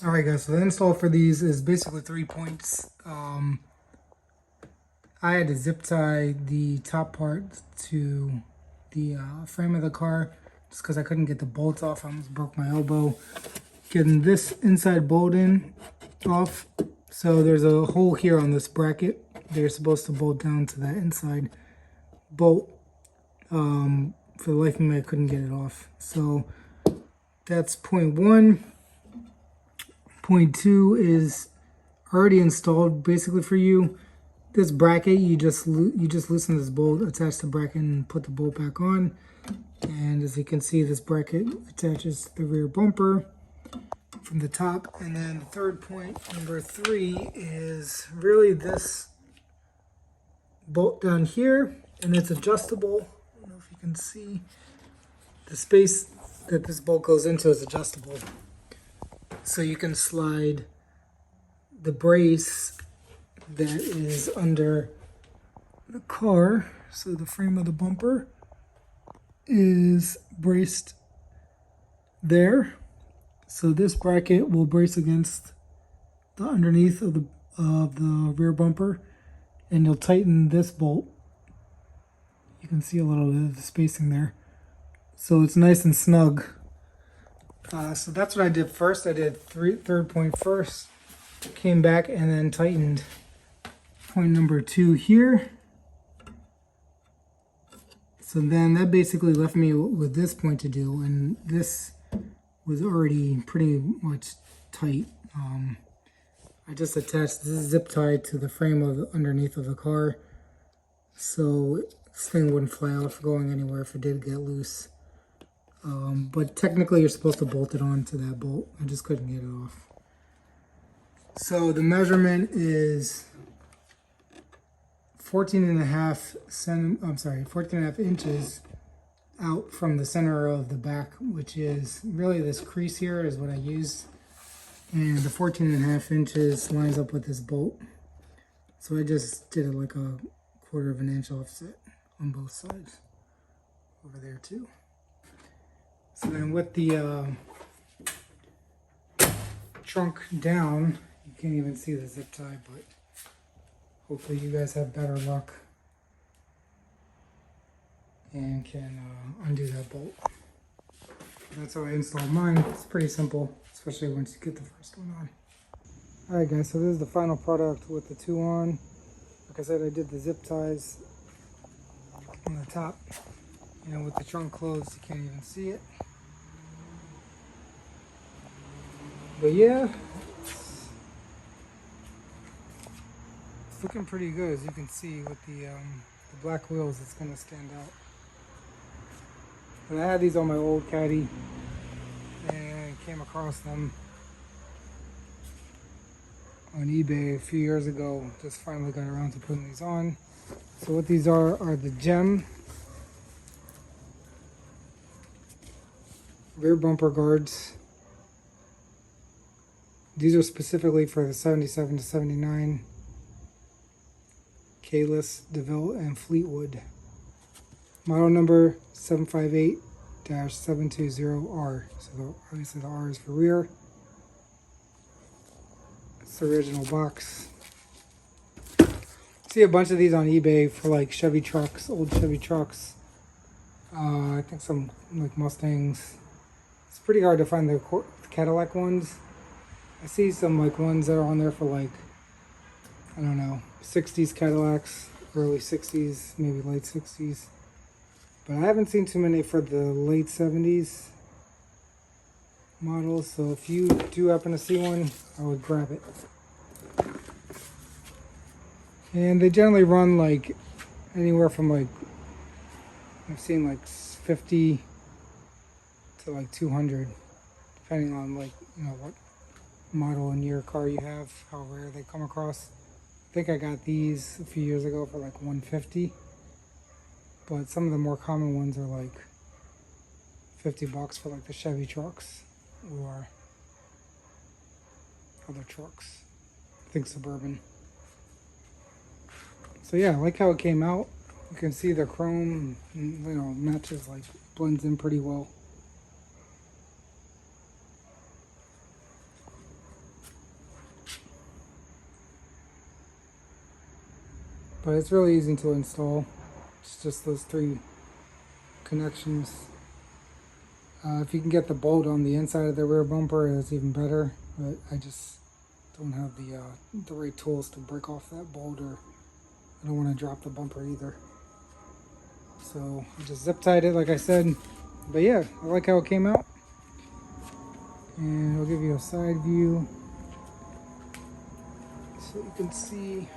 Alright guys, so the install for these is basically 3 points. I had to zip tie the top part to the frame of the car just because I couldn't get the bolts off. I almost broke my elbow getting this inside bolt off. So there's a hole here on this bracket. They're supposed to bolt down to that inside bolt. For the life of me, I couldn't get it off. So that's point 1. Point 2 is already installed basically for you. This bracket, you just loosen this bolt, attach the bracket, and put the bolt back on. And as you can see, this bracket attaches to the rear bumper from the top. And then the third point, number 3, is really this bolt down here, and it's adjustable. I don't know if you can see. The space that this bolt goes into is adjustable. So you can slide the brace that is under the car. So the frame of the bumper is braced there. So this bracket will brace against the underneath of the rear bumper, and you'll tighten this bolt. You can see a little bit of the spacing there. So it's nice and snug. So that's what I did first. I did third point first, came back and then tightened point number 2 here. So then that basically left me with this point to do, and this was already pretty much tight. I just attached this zip tie to the frame of underneath of the car, so this thing wouldn't fly off going anywhere if it did get loose. But technically you're supposed to bolt it on to that bolt. I just couldn't get it off. So the measurement is 14.5 inches out from the center of the back, which is really this crease here is what I used. And the 14.5 inches lines up with this bolt. So I just did it like a 1/4 inch offset on both sides. Over there too. So then with the trunk down, you can't even see the zip tie, but hopefully you guys have better luck and can undo that bolt. That's how I installed mine. It's pretty simple, especially once you get the first one on. Alright guys, so this is the final product with the 2 on. Like I said, I did the zip ties on the top. And with the trunk closed, you can't even see it. But yeah, it's looking pretty good. As you can see with the black wheels, it's going to stand out. But I had these on my old Caddy and came across them on eBay a few years ago. Just finally got around to putting these on. So what these are the GM rear bumper guards. These are specifically for the 77 to 79 Calais, DeVille, and Fleetwood. Model number 758-720R. So obviously the R is for rear. It's the original box. See a bunch of these on eBay for like Chevy trucks, old Chevy trucks. I think some like Mustangs. It's pretty hard to find the Cadillac ones. I see some like ones that are on there for like, I don't know, 60s Cadillacs, early 60s, maybe late 60s. But I haven't seen too many for the late 70s models. So if you do happen to see one, I would grab it. And they generally run like anywhere from like, I've seen like 50 to like 200, depending on like, you know, what model and year car you have, how rare they come across. I think I got these a few years ago for like 150, but some of the more common ones are like $50 for like the Chevy trucks or other trucks. I think Suburban. So yeah, I like how it came out. You can see the chrome, you know, matches, like blends in pretty well. but it's really easy to install. It's just those 3 connections. If you can get the bolt on the inside of the rear bumper, it's even better, but I just don't have the right tools to break off that bolt, or I don't want to drop the bumper either. So I just zip tied it like I said. But yeah, I like how it came out. And I'll give you a side view so you can see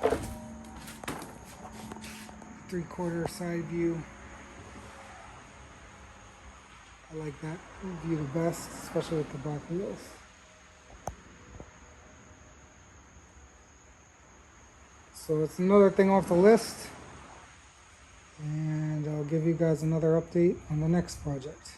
3/4 side view. I like that view the best, especially with the back wheels. So it's another thing off the list, and I'll give you guys another update on the next project.